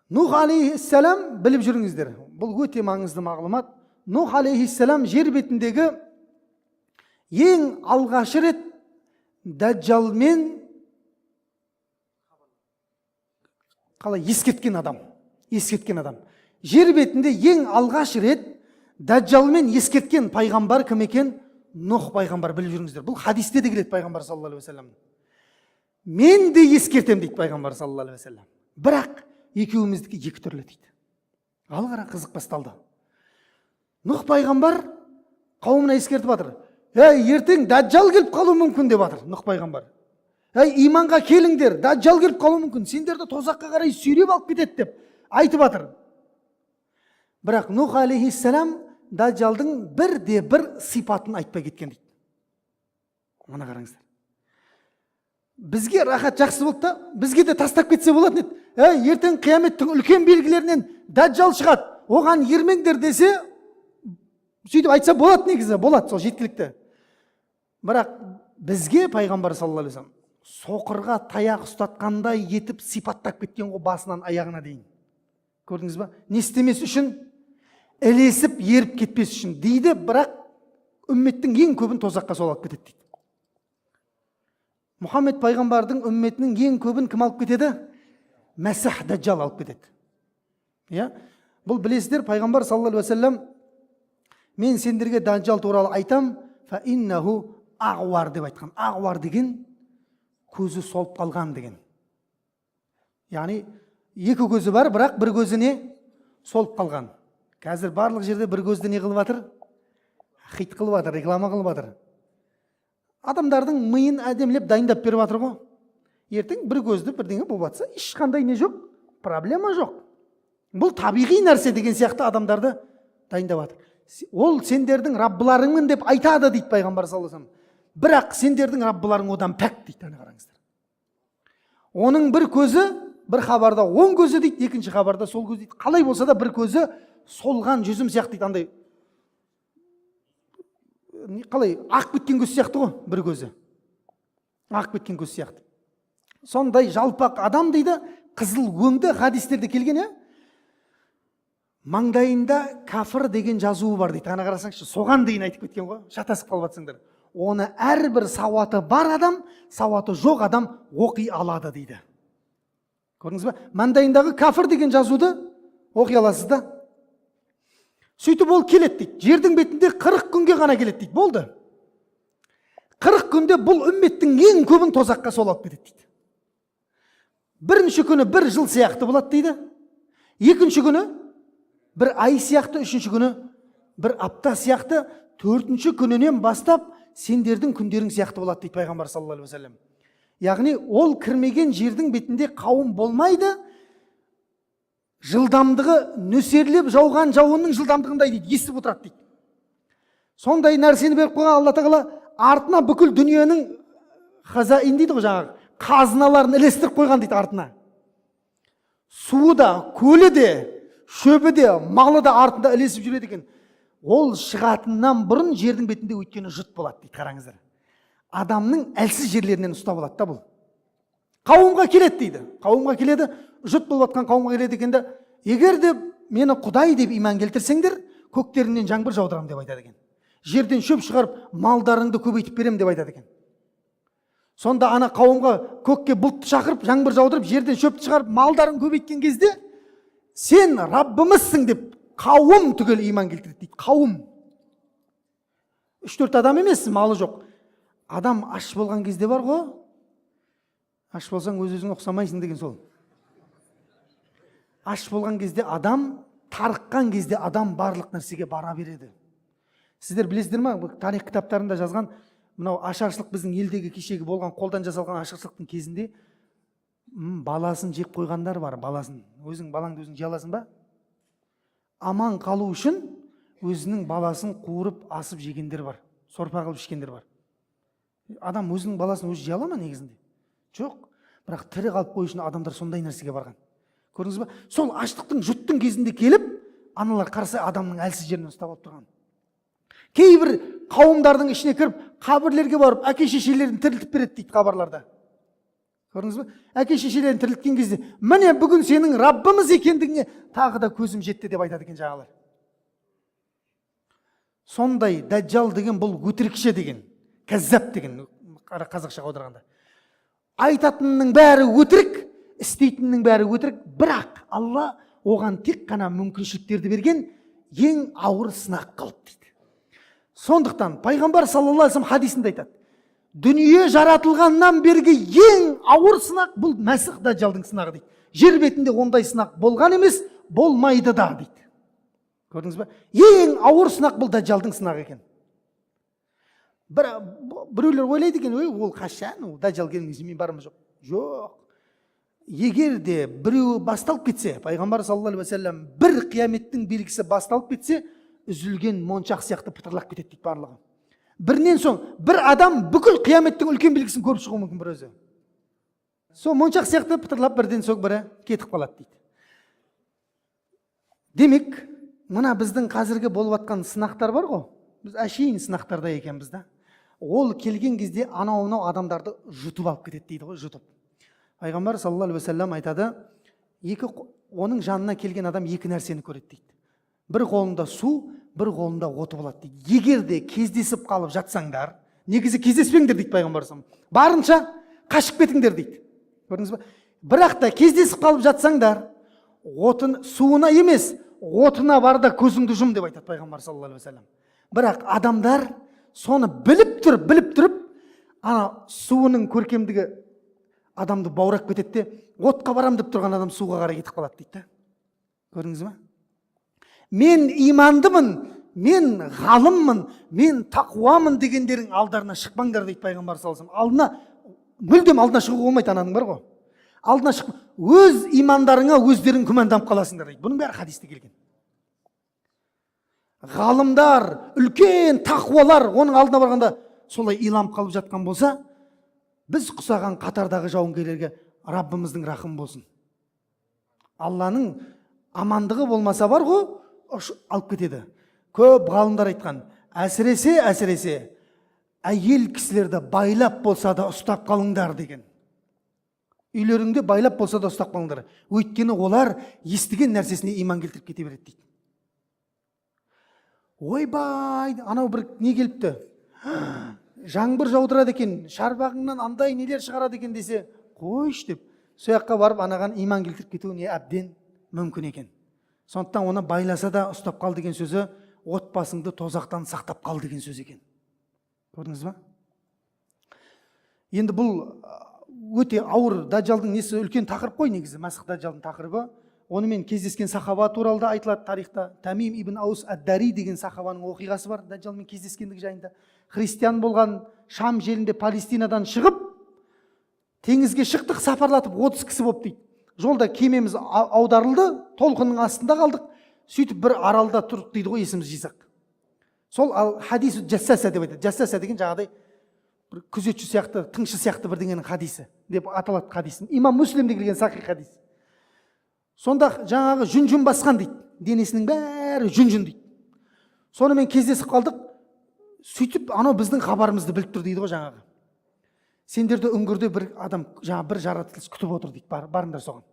Нух алейхиссалам, біліп жүріңіздер, бұл өте маңызды мағлұмат. Нух алейхиссалам жер бетіндегі ең алғашы рет Даджалмен қалай ескерткен адам. Жер бетінде ең алғаш рет Даджалмен ескерткен пайғамбар кім екен? Нух пайғамбар, біліп жүріңіздер. Бұл хадисте де келеді пайғамбар саллаллаху алейхи вассалам. Мен де ескертем дейді пайғамбар саллаллаху алейхи вассалам. Бірақ екеуміздікі екі түрлі дейді. Ал қара, қызық басталды. Нух пайғамбар қауымына ескертіп жатыр. Ертең Даджал келіп қалуы мүмкін деп жатыр Нух пайғамбар. Иманға келіңдер, Даджал келіп қалуы мүмкін, сендерді тозаққа қарай сүйреп алып кетеді деп айтып жатыр. Бірақ Нух алейхиссалам Даджалдың бір сипатын айтпай кеткен дейді. Мына қараңыздар. Бізге рахат жақсы болды да, бізге де тастап кетсе болатын еді. Ертең қияметтің үлкен белгілерінен Даджал шығады, оған ермеңдер десе, сөйтіп айтса болады, негізі болады, сол жеткілікті. Бірақ бізге пайғамбар саллаллаху алейхи вассалам соқырға таяқ ұстатқандай етіп сипаттап кеткен ғой, басынан аяғына дейін. Көрдіңіз ба? Не істемес үшін? Ілесіп, еріп кетпес үшін дейді, бірақ үмметтің ең көбін тозаққа сол алып кетеді дейді. Мұхаммед пайғамбардың үмметінің ең көбін кім алып кетеді? Мәсіх Даджал алып кетеді. Бұл білесіздер, пайғамбар саллаллаху алейхи вассалам, мен сендерге Даджал туралы айтам, фа иннаху ағуар деп айтқан. Ағуар деген көзі солып қалған деген. Яғни екі көзі бар, бірақ бір көзіне солып қалған. Қазір барлық жерде бір көзді не қылып жатыр? Хит қылып жатыр, реклама қылып жатыр. Адамдардың миын әдемілеп дайындап беріп жатыр ғой. Ертең бір көзді бірдеңе болып жатса, ешқандай не жоқ, проблема жоқ. Бұл табиғи нәрсе деген сияқты адамдарды дайындап жатыр. Ол сендердің раббыларыңмын деп айтады дейді пайғамбар саллаллаху алейхи вассалам. Бірақ сендердің раббыларың одан пәк дейді, қараңыздар. Оның бір көзі, бір хабарда оң көзі дейді, екінші хабарда сол көз дейді. Қалай болса да бір көзі солған жүзім сияқты дейді, андай қалай ақ кеткен көз сияқты ғой, бір көзі ақ кеткен көз сияқты. Сондай жалпақ адам дейді, қызыл өңді, хадистерде келген. Маңдайында кафір деген жазуы бар дейді. Ана қарасаңшы, соған дейін айтып кеткен ғой, шатасып қалып жатсыңдар. Оны әрбір сауаты бар адам, сауаты жоқ адам оқи алады дейді. Көрдіңіз ба? Маңдайындағы кафір деген жазуды оқи аласыз да. Сөйтіп ол келеді дейді. Жердің бетінде 40 күнге ғана келеді дейді. Болды. 40 күнде бұл үмметтің ең көбін тозаққа сол алып кетеді дейді. Бірінші күні бір жыл сияқты болады дейді. Екінші күні бір ай сияқты, үшінші күні бір апта сияқты, төртінші күнінен бастап сендердің күндерің сияқты болады дейді пайғамбар саллаллаху алейхи вассалам. Яғни ол кірмеген жердің бетінде қауым болмайды. Жылдамдығы нөсерлеп жауған жауынның жылдамдығындай дейді, естіп отырады дейді. Сондай нәрсені беріп қойған Алла тағала артына бүкіл дүниенің хазаин дейді ғой, жаңағы қазыналарын ілестіріп қойған дейді артына. Суы да, көлі де, шөбі де, малы да артында ілесіп жүреді екен. Ол шығатыннан бұрын жердің бетінде өйткені жұт болады дейді, қараңыздар. Адамның әлсіз жерлерінен ұстап алады да бұл. Қауымға келеді дейді. Қауымға келеді, жұт болып жатқан қауымға келеді екенде, егер де мені Құдай деп иман келтірсеңдер, көктерінен жаңбыр жаудырам деп айтады екен. Жерден шөп шығарып, малдарыңды көбейтіп берем деп айтады екен. Сонда ана қауымға көкке бұлтты шақырып, жаңбыр жаудырып, жерден шөпті шығарып, малдарын көбейткен кезде, сен Раббымызсың деп қауым түгел иман келтіреді дейді. Қауым. 3-4 адам емес, малы жоқ. Адам аш болған кезде бар ғой. Аш болсаң өз-өзіңе ұқсамайсың деген сол. Аш болған кезде адам, тарыққан кезде адам барлық нәрсеге бара береді. Сіздер білесіздер ма? Тарих кітаптарында жазған, мынау ашаршылық біздің елдегі кешегі болған қолдан жасалған ашаршылықтың кезінде баласын жеп қойғандар бар, баласын. Өзің балаңды өзің жей аласың ба? Аман қалу үшін өзінің баласын қуырып асып жегендер бар, сорпа қылып ішкендер бар. Адам өзінің баласын өзі жей ала ма негізінде? Жоқ. Бірақ тірі қалып қою үшін адамдар сондай нәрсеге барған. Көрдіңіз ба? Сол аштықтың, жұттың кезінде келіп, аналар қарсы адамның әлсіз жерінен ұстап алып тұрған. Кейбір қауымдардың ішіне кіріп, қабірлерге барып, әке шешелерін тірілтіп береді дейді хабарларда. Көрдіңіз бе? Әке шешелерін тірілткен кезде, міне бүгін сенің Раббымыз екендігіне тағы да көзім жетті деп айтады екен жаңағылар. Сондай дәджал деген бұл өтірікші деген, кәззап деген, қазақшаға аударғанда. Айтатынның бәрі өтірік, істейтіннің бәрі өтірік, бірақ Алла оған тек қана мүмкіншіліктерді берген ең ауыр сынақ қылып дейді. Сондықтан пайғамбар саллаллаху алейхи вассалам хадисінде айтады, дүние жаратылғаннан бергі ең ауыр сынақ бұл Мәсіх дәджалдың сынағы дейді. Жер бетінде ондай сынақ болған емес, болмайды да дейді. Көрдіңіз бе? Ең ауыр сынақ бұл дәджалдың сынағы екен. Біреулер ойлайды екен, ол қашан, ол дәджал келмесе мен бармын жоқ. Жоқ. Егер де біреу басталып кетсе, пайғамбар саллаллаху алейхи вассалам бір қияметтің белгісі басталып кетсе, үзілген моншақ сияқты пытырлап кетеді дейді барлығы. Бірінен соң бір адам бүкіл қияметтің үлкен белгісін көріп шығуы мүмкін бір өзі. Сол моншақ сияқты пытырлап бірден соң бірі кетіп қалады дейді. Демек, мына біздің қазіргі болып жатқан сынақтар бар ғой. Біз әшейін сынақтарда екенбіз да. Ол келген кезде анау адамдарды жұтып алып кетеді дейді ғой, жұтып. Пайғамбар саллаллаху алейхи вассалам айтады, оның жанына келген адам екі нәрсені көреді дейді. Бір қолында су, бір қолында оты болады дейді. Егер де кездесіп қалып жатсаңдар, негізі кездеспеңдер дейді пайғамбар саллаллаху алейхи вассалам. Барынша қашып кетіңдер дейді. Көрдіңіз бе? Бірақ та кездесіп қалып жатсаңдар, суына емес, отына бар да көзіңді жұм деп айтады пайғамбар саллаллаху алейхи вассалам. Бірақ адамдар соны біліп тұрып, ана суының көркемдігі адамды баурап кетеді де, отқа барам деп тұрған адам суға қарай кетіп қалады дейді. Көрдіңіз бе? Мен имандымын, мен ғалыммын, мен тақуамын дегендердің алдарына шықпаңдар дейді пайғамбар саллаллаху алейхи вассалам. Мүлдем алдына шығуға болмайды, ананың бар ғой. Алдына шықпа, өз имандарыңа өздерің күмәнданып қаласыңдар дейді. Бұның бәрі хадисте келген. Ғалымдар, үлкен тақуалар оның алдына барғанда солай иланып қалып жатқан болса, біз құсаған қатардағы жауынгерлерге Раббымыздың рахым болсын. Алланың амандығы болмаса бар ғой, алып кетеді. Көп ғалымдар айтқан, әсіресе әйел кісілерді байлап болса да ұстап қалыңдар деген. Үйлеріңде байлап болса да ұстап қалыңдар. Өйткені олар естіген нәрсесіне иман келтіріп кете береді дейді. Ойбай, анау бір не келіпті? Жаңбыр жаудырады екен, шарбағыңнан андай нелер шығарады екен десе, қойш деп, сояққа барып анаған иман келтіріп кетуіне әбден мүмкін екен. Сондықтан оны байласа да ұстап қал деген сөзі, отбасыңды тозақтан сақтап қал деген сөз екен. Көрдіңіз ба? Енді бұл өте ауыр, дәджалдың несі үлкен тақырып қой негізі, Мәсіх дәджалдың тақырыбы. Онымен кездескен сахаба туралы да айтылады тарихта. Тамим ибн Аус ад-Дари деген сахабаның оқиғасы бар, дәджалмен кездескендігі жайында. Христиан болған, Шам жерінде Палестинадан шығып, теңізге шықтық, сапарлатып 30 кісі болып дейді. Жолда кемеміз аударылды, толқынның астында қалдық. Сөйтіп бір аралда тұрдық дейді ғой, есіміз жисақ. Сол хадису жасаса деп айтады. Жасаса деген жаңағыдай бір күзетші сияқты, тыңшы сияқты бірдеңенің хадисі деп аталады хадис. Имам Муслимде келген сахих хадис. Сонда жаңағы жүн басқан дейді. Денесінің бәрі жүн дейді. Сонымен кездесіп қалдық. Сөйтіп анау біздің хабарымызды біліп тұр дейді ғой жаңағы. Сендерді үңгірде бір адам, жаңа бір жаратылыс күтіп отыр дейді. Барыңдар соған.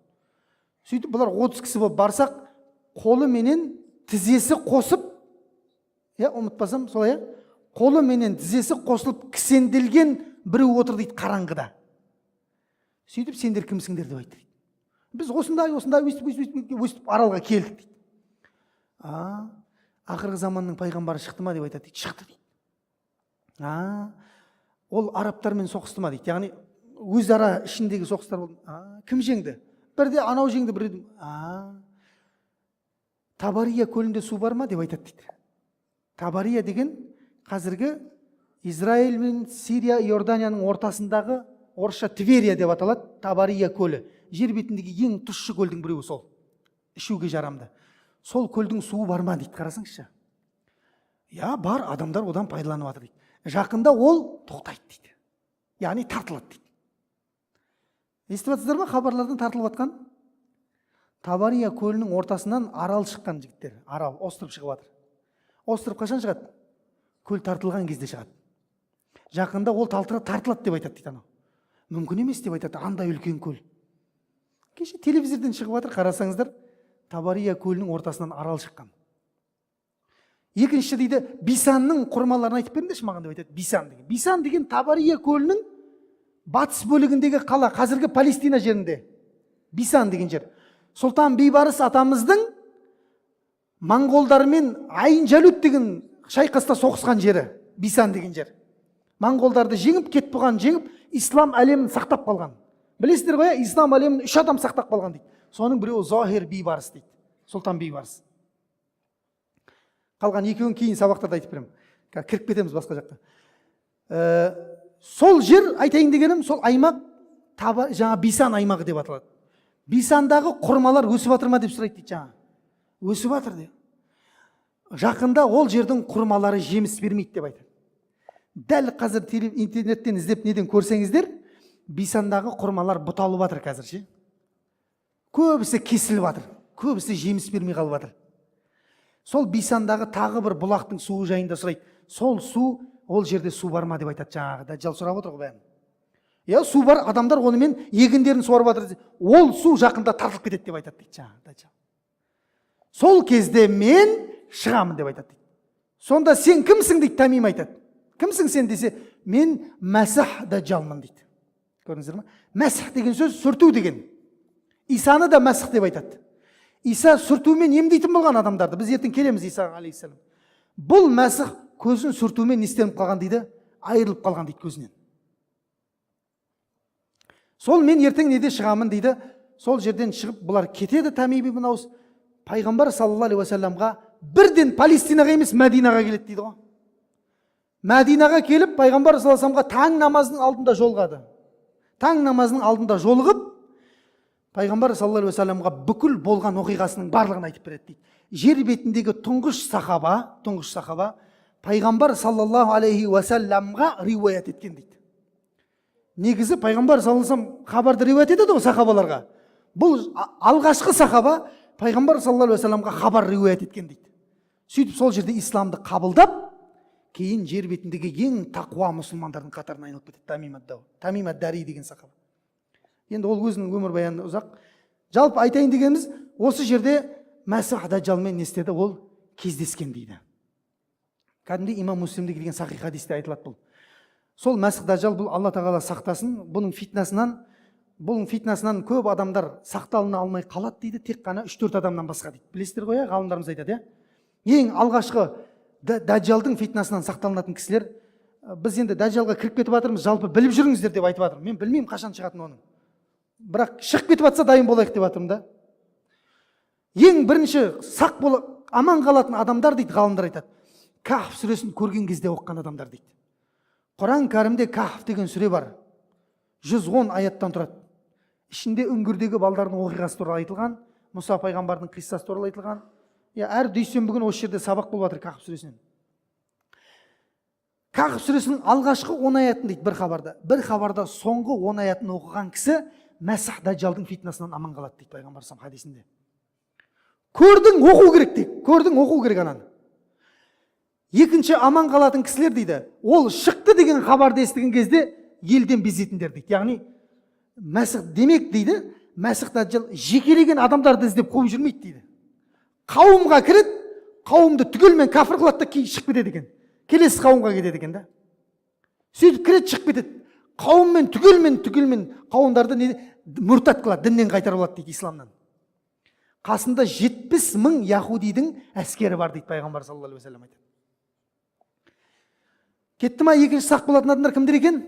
Сөйтіп бұлар 30 кісі болып барсақ, қолы менен тізесі қосып, ұмытпасам солай, қолы менен тізесі қосылып кісенделген біреу отыр дейді қараңғыда. Сөйтіп сендер кімсіңдер деп айтты. Біз осындай өстіп аралға келдік дейді. Ақырғы заманның пайғамбары шықты ма деп айтады дейді. Шықты дейді. Ол арабтармен соғысты ма дейді. Яғни өзара ішіндегі соғыстар болды. Кім жеңді? Бірде анау жеңді, бірде Табария көлінде су бар ма деп айтады дейді. Табария деген қазіргі Израиль мен Сирия, Иорданияның ортасындағы, орысша Тверия деп аталады, Табария көлі. Жер бетіндегі ең тұщы көлдің біреуі сол. Ішуге жарамды. Сол көлдің суы бар ма дейді, қарасаңызшы. Бар, адамдар одан пайдаланып жатыр дейді. Жақында ол тоқтайды дейді. Яғни тартылады дейді. Естіп жатсыздар ма хабарлардан тартылып жатқан? Табария көлінің ортасынан арал шыққан жігіттер. Арал, остров шығып жатыр. Остров қашан шығады? Көл тартылған кезде шығады. Жақында ол тартылады деп айтады дейді анау. мүмкін емес деп айтады, андай үлкен көл. Кеше телевизордан шығып жатыр, қарасаңыздар, Табария көлінің ортасынан арал шыққан. Екінші дейді, Бисанның құрмаларын айтып беріңдерші маған деп айтады. Бисан деген Табария көлінің батыс бөлігіндегі қала, қазіргі Палестина жерінде. Бисан деген жер. Сұлтан Бейбарыс атамыздың моңғолдармен Айын Жалут деген шайқаста соғысқан жері, Бисан деген жер. Моңғолдарды жеңіп, жеңіп, ислам әлемін сақтап қалған. Білесіздер ғой, ислам әлемін 3 адам сақтап қалған дейді. Соның біреуі Захир Бейбарыс дейді. Сұлтан Бейбарыс. Қалған екеуін кейін сабақтарда айтып беремін. Кіріп кетеміз басқа жаққа. Сол жер, айтайын дегенім, сол аймақ жаңа Бисан аймағы деп аталады. Бисандағы құрмалар өсіп жатыр ма деп сұрайды дейді жаңа. Өсіп жатыр де. Жақында ол жердің құрмалары жеміс бермейді деп айтады. Дәл қазір интернеттен іздеп неден көрсеңіздер, Бисандағы құрмалар бұталып жатыр қазір ше. Көбісі кесіліп жатыр, көбісі жеміс бермей қалып жатыр. Сол Бисандағы тағы бір бұлақтың суы жайында сұрайды. Сол су, ол жерде су бар ма деп айтады жаңағы. Дәжжал сұрап отыр ғой бәрін. Я, су бар, адамдар онымен егіндерін суарып жатыр. Ол су жақында тартылып кетеді деп айтады дейді жаңағы Дәжжал. Сол кезде мен шығамын деп айтады дейді. Сонда сен кімсің дейді, Тамим айтады. Кімсің сен десе, мен Мәсіх Дәжжалмын дейді. Көрдіңіздер ме? Мәсіх деген сөз сүрту деген. Исаны да Мәсіх деп айтады. Иса сүртумен емдейтін болған адамдарды. Біз ертең келеміз Исаға алейхиссалам. Бұл Мәсіх көзін сүртумен не істеніп қалған дейді? Айырылып қалған дейді көзінен. Сол мен ертең неде шығамын дейді. Сол жерден шығып бұлар кетеді Тамим ибн Аус. Пайғамбар саллаллаху алейхи уассаламға бірден Палестинаға емес Мәдинаға келеді дейді ғой. Мәдинаға келіп Пайғамбар саллаллаху алейхи уассаламға таң намазының алдында жолығады. Таң намазының алдында жолығып Пайғамбар саллаллаху алейхи уассаламға бүкіл болған оқиғасының барлығын айтып береді дейді. Жер бетіндегі тұңғыш сахаба Пайғамбар саллаллаху алейхи уассаламға риуаят еткен дейді. Негізі Пайғамбар саллаллаху алейхи уассалам хабарды риуаят етеді ғой сахабаларға. Бұл алғашқы сахаба Пайғамбар саллаллаху алейхи уассаламға хабар риуаят еткен дейді. Сөйтіп сол жерде исламды қабылдап, кейін жер бетіндегі ең тақуа мұсылмандардың қатарына айналып кетеді. Тамим ад-Дари деген сахаба. Енді ол өзінің өмірбаяны ұзақ. Жалпы айтайын дегеніміз, осы жерде Мәсіх Дәжжалмен не істеді, ол кездескен дейді. Кәдімгідей имам Муслимде келген сахих хадисте айтылады бұл. Сол Мәсіх Дәжжал, бұл Алла тағала сақтасын, бұның фитнасынан көп адамдар сақталына алмай қалады дейді, тек қана 3-4 адамнан басқа дейді. Білесіздер ғой, ғалымдарымыз айтады, ең алғашқы Дәжжалдың фитнасынан сақталынатын кісілер, біз енді Дәжжалға кіріп кетіп жатырмыз, жалпы біліп жүріңіздер деп айтып жатырмын. Мен білмеймін қашан шығатынын оның. Бірақ шығып кетіп жатса дайын болайық деп жатырмын да. Ең бірінші сақ болып аман қалатын адамдар дейді, ғалымдар айтады. Кахф сүресін көрген кезде оқыған адамдар дейді. Құран кәрімде Кахф деген сүре бар. 110 аяттан тұрады. Ішінде үңгірдегі балдардың оқиғасы туралы айтылған, Мұса пайғамбардың қиссасы туралы айтылған. Әр дүйсенбі күні осы жерде сабақ болып жатыр Кахф сүресінен. Кахф сүресінің алғашқы 10 аятын дейді бір хабарда соңғы 10 аятын оқыған кісі Мәсіх Дәжжалдың фитнасынан аман қалады дейді Пайғамбар саллаллаху алейхи хадисінде. Көрдің, оқу керек дейді. Көрдің, оқу керек ананы. Екінші аман қалатын кісілер дейді, ол шықты деген хабарды естіген кезде елден безетіндер дейді. Яғни Мәсіх демек дейді, Мәсіх Дәжжал жекелеген адамдарды іздеп қуып жүрмейді дейді. Қауымға кіреді, қауымды түгелмен кәфір қылады да кейін шығып кетеді екен. Келесі қауымға кетеді екен да. Сөйтіп кіреді, шығып кетеді. Қауыммен түгелмен қауымдарды мүртат қылады, діннен қайтарып алады дейді исламнан. Қасында 70 мың яһудидің әскері бар дейді Пайғамбар саллаллаху алейхи уассалам айтады. Кетті ма екінші сақ болатын адамдар кімдер екен?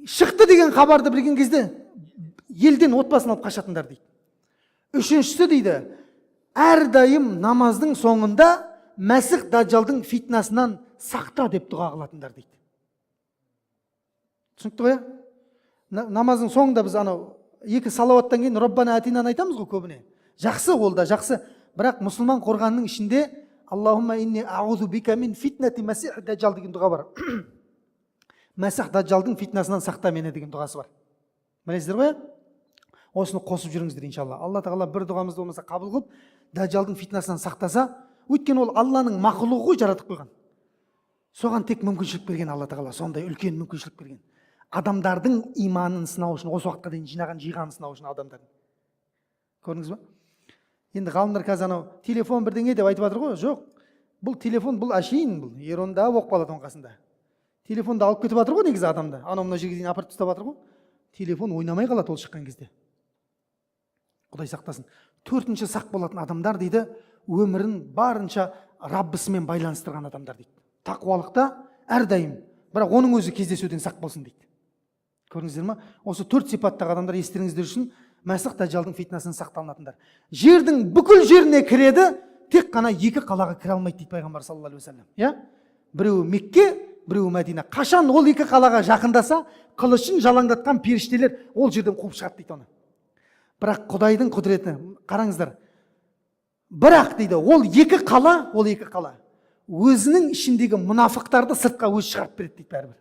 Шықты деген хабарды білген кезде елден отбасын алып қашатындар дейді. Үшіншісі дейді, әрдайым намаздың соңында Мәсіх Дәжжалдың фитнасынан сақта деп дұға қылатындар дейді. Түсінікті ғой? Намаздың соңында біз екі салауаттан кейін Роббана атинаны айтамыз ғой көбіне. Жақсы ол да, жақсы. Бірақ мұсылман қорғанның ішінде Аллахумма инни аузу бика мин фитнати Мәсіх Дәжжал деген дұға бар. Мәсіх Дәжжалдың фитнасынан сақта мені деген дұғасы бар. Білесіздер ғой? Осыны қосып жүріңіздер иншалла. Алла тағала бір дұғамызды болмаса қабыл қылып, Дәжжалдың фитнасынан сақтаса, өйткені ол Алланың мақұлығы ғой, жаратып қойған. Соған тек мүмкіншілік берген Алла тағала, сондай үлкен мүмкіншілік берген. Адамдардың иманын сынау үшін, осы уақытқа дейін жиғанын сынау үшін адамдардың. Көрдіңіз ба? Енді ғалымдар қазір анау телефон бірдеңе деп айтып жатыр ғой. Жоқ, бұл телефон, бұл әшейін, бұл еронда болып қалады оның қасында. Телефонды алып кетіп жатыр ғой негізі адамды. Анау мына жерге дейін апарып тастап жатыр ғой. Телефон ойнамай қалады ол шыққан кезде. Құдай сақтасын. Төртінші сақ болатын адамдар дейді, өмірін барынша Раббысымен байланыстырған адамдар дейді. Тақуалықта әрдайым, бірақ оның өзі кездесуден сақ болсын дейді. Көрдіңіздер ма? Осы төрт сипаттағы адамдар естеріңіздер үшін Мәсіх Дәжжалдың фитнасынан сақталынатындар. Жердің бүкіл жеріне кіреді, тек қана екі қалаға кіре алмайды дейді пайғамбар саллаллаху алейхи вассалам. Иә? Біреуі Мекке, біреуі Мәдина. Қашан ол екі қалаға жақындаса, қылышын жалаңдатқан періштелер ол жерден қуып шығады дейді оны. Бірақ Құдайдың құдіреті, қараңыздар. Бірақ дейді, ол екі қала өзінің ішіндегі мұнафықтарды сыртқа өзі шығарып береді дейді бәрібір.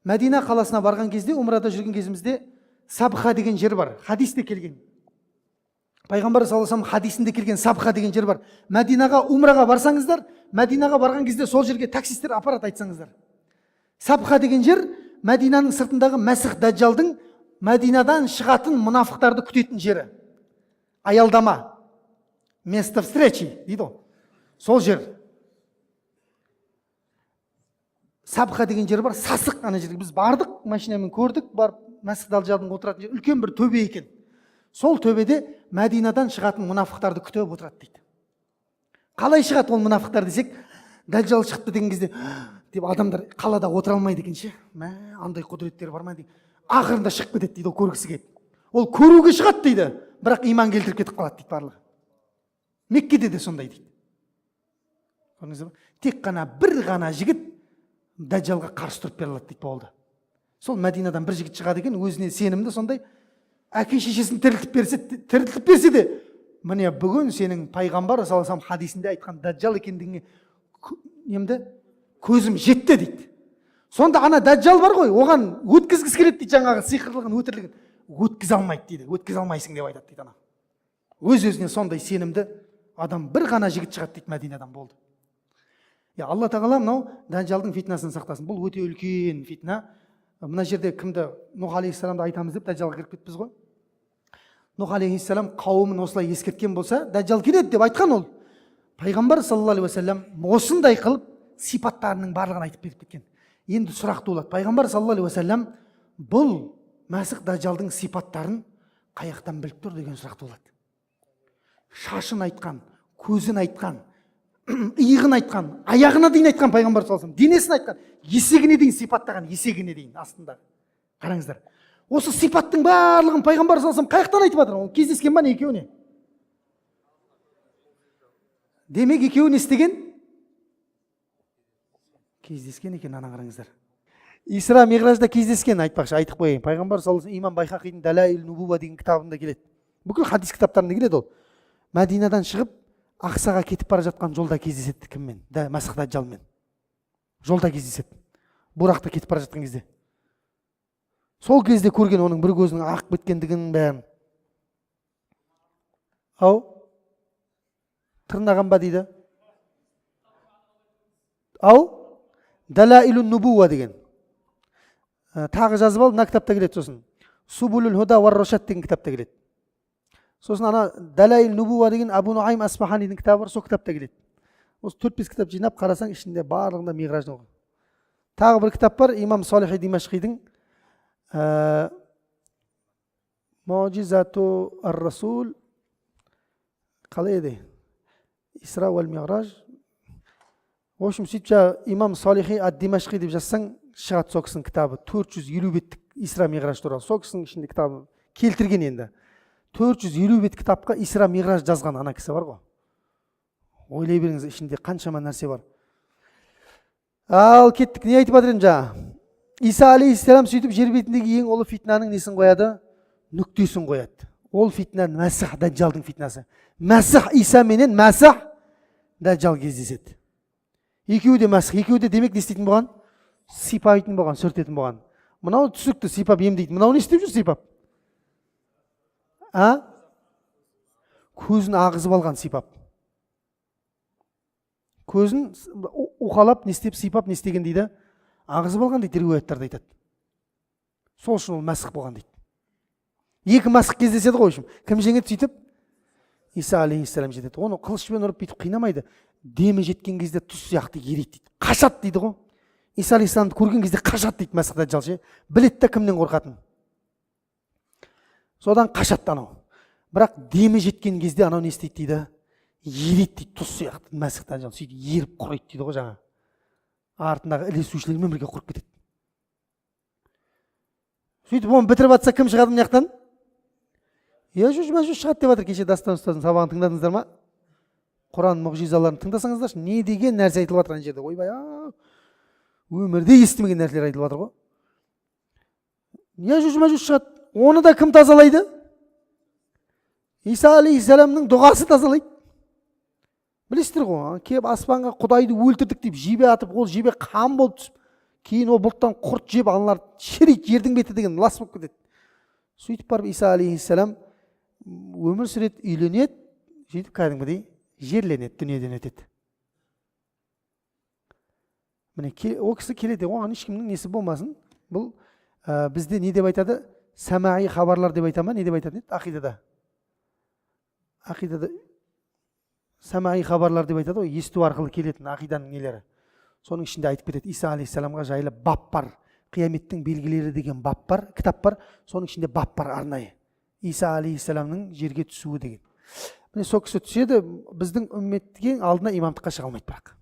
Мәдина қаласына барған кезде, умрада жүрген кезімізде Сабха деген жер бар. Хадисте келген. Пайғамбар саллаллаху алейхи вассалам хадисінде келген Сабха деген жер бар. Мәдинаға умраға барсаңыздар, Мәдинаға барған кезде сол жерге таксистер апарат айтсаңыздар. Сабха деген жер Мәдинаның сыртындағы Мәсіх Дәжжалдың Мәдинадан шығатын мұнафықтарды күтетін жері. Аялдама. Место встречи дейді ғой. Сол жер. Сабха деген жер бар, сасық ана жерге. Біз бардық, машинамен көрдік, барып Мәсіх Дәжжалдың отыратын жер үлкен бір төбе екен. Сол төбеде Мәдинадан шығатын мұнафықтарды күтіп отырады дейді. Қалай шығады ол мұнафықтар десек, Дәжжал шықты деген кезде деп адамдар қалада отыра алмайды екен ше. Андай құдіреттері бар ма дейді. Ақырында шығып кетеді дейді, ол көргісі келеді. Ол көруге шығады дейді, бірақ иман келтіріп кетіп қалады дейді барлығы. Меккеде де сондай дейді. Көрдіңіз бе? Тек қана бір ғана жігіт Дәжжалға қарсы тұрып бере алады дейді болды. Сол Мәдинадан бір жігіт шығады екен, өзіне сенімді сондай, әке шешесін тірілтіп берсе де, міне бүгін сенің пайғамбар саллаллаху алейхи вассалам хадисінде айтқан Дәжжал екендігіне көзім жетті дейді. Сонда ана Дәжжал бар ғой, оған өткізгісі келеді дейді, жаңағы сиқырлығын, өтірлігін. Өткізе алмайды дейді, өткізе алмайсың деп айтады дейді ана. Өз-өзіне сондай сенімді адам бір ғана жігіт шығады дейді Мәдинадан болды. Алла тағала мынау Дәжжалдың фитнасын сақтасын. Бұл өте үлкен фитна. Мына жерде кімді Нұх алейхиссаламды айтамыз деп Дәжжалға кіріп кетпіз ғой. Нұх алейхиссалам қауымын осылай ескерткен болса, Дәжжал келеді деп айтқан ол. Пайғамбар саллаллаху алейхи вассалам осындай қылып сипаттарының барлығын айтып беріп кеткен. Енді сұрақ туылады. Пайғамбар саллаллаху алейхи вассалам бұл Мәсіх Дәжжалдың сипаттарын қаяқтан біліп тұр деген сұрақ туылады. Шашын айтқан, көзін айтқан, иығын айтқан, аяғына дейін айтқан пайғамбар саллаллаху алейхи вассалам, денесін айтқан, есегіне дейін сипаттаған, есегіне дейін астында. Қараңыздар. Осы сипаттың барлығын пайғамбар саллаллаху алейхи вассалам қаяқтан айтып жатыр? Ол кездескен ба не екеуіне? Демек екеуі не істеген? Кездескен екен, ана қараңыздар. Исра Миғражда кездескен, айтпақшы, айтып қояйын. Пайғамбар саллаллаху алейхи вассалам имам Байхақидің Далаил Нубува деген кітабында келеді. Бүкіл хадис кітаптарында келеді ол. Мәдинадан шығып Ақсаға кетіп бара жатқан жолда кездеседі кіммен? Мәсіх Дәжжалмен. Жолда кездеседі. Бурақта кетіп бара жатқан кезде. Сол кезде көрген оның бір көзінің ақ біткендігін бәрін. Ау? Тырнаған ба дейді? Ау? Далаилун Нубува деген. Тағы жазып ал, мына кітапта келеді сосын. Субулул Худа вар Рашад деген кітапта келеді. Сосын ана Далаил Нубува деген Абу Нуайм Асфаханидың кітабы бар, сол кітапта келеді. Осы 4-5 кітап жинап қарасаң, ішінде барлығында Миғраждың оқы. Тағы бір кітап бар, имам Салихи Димашқидің Муъжизату ар-Расул, қалай еді? Исра уал Миғраж. В общем, сөйтіп имам Салихи ад-Димашқи деп жазсаң, шығады сол кісінің кітабы. 450 беттік Исра Миғраж туралы. Сол кісінің ішінде кітабы келтірген енді. 450 бет кітапқа Исра Миғраж жазған ана кісі бар ғой. Ойлай беріңіз, ішінде қаншама нәрсе бар. Ал кеттік, не айтып жатыр жаңа? Иса алейхиссалам сөйтіп жер бетіндегі ең ұлы фитнаның несін қояды? Нүктесін қояды. Ол фитна Мәсіх Дәжжалдың фитнасы. Мәсіх Иса менен Мәсіх Дәжжал кездеседі. Екеуі де Мәсіх, екеуі де демек не істейтін болған? Сипайтын болған, сүртетін болған. Мынау түсікті сипап емдейді. Мынау не істеп жүр сипап? Көзін ағызып алған сипап. Көзін уқалап, не істеп сипап, не істеген дейді? ағызып алған дейді, риуаяттарда айтады. Сол үшін ол мәсіх болған дейді. Екі мәсіх кездеседі ғой. Кім жеңеді сөйтіп? Иса алейхиссалам жетеді. Оны қылышпен ұрып бүйтіп қинамайды. Демі жеткен кезде тұз сияқты ерейді дейді. Қашады дейді ғой. Иса алейхиссаламды көрген кезде қашады дейді мәсіх дәджжал ше. Біледі де кімнен қорқатынын. Содан қашады анау. Бірақ демі жеткен кезде анау не істейді дейді? Ерейді дейді, тұз сияқты мәсіх дәджжал. Сөйтіп еріп құрайды дейді ғой жаңа. Артындағы ілесушілермен бірге құрып кетеді. Сөйтіп оны бітіріп атса кім шығады мына жақтан? Яжуж мәжуж шығады деп жатыр. Кеше Дастан ұстаздың сабағын тыңдадыңыздар ма? Құран мұғжизаларын тыңдасаңыздаршы, не деген нәрсе айтылып жатыр ана жерде. Ойбай, өмірде естімеген нәрселер айтылып жатыр ғой. Яжуж мәжуж шығады. Оны да кім тазалайды? Иса алейхиссаламның дұғасы тазалайды. Білесіздер ғой, келіп аспанға Құдайды өлтірдік деп жебе атып, ол жебе қан болып түсіп, кейін ол бұлттан құрт жеп аналар шірейді, жердің беті деген лас болып кетеді. Сөйтіп барып Иса алейхиссалам өмір сүреді, үйленеді, сөйтіп кәдімгідей жерленеді, дүниеден өтеді. Міне ол кісі келеді, оған ешкімнің несі болмасын. Бұл бізде не деп айтады? Сәмаи хабарлар деп айтама, не деп айтады? Ақидада. Ақидада сәмаи хабарлар деп айтады ғой, есту арқылы келетін ақиданың нелері. Соның ішінде айтып кетеді, Иса алейхиссаламға жайлы бап бар, қияметтің белгілері деген бап бар, кітап бар. Соның ішінде бап бар арнайы. Иса алейхиссаламның жерге түсуі деген. Міне сол кісі түседі, біздің үмметке алдына имамдыққа шыға алмайды бірақ.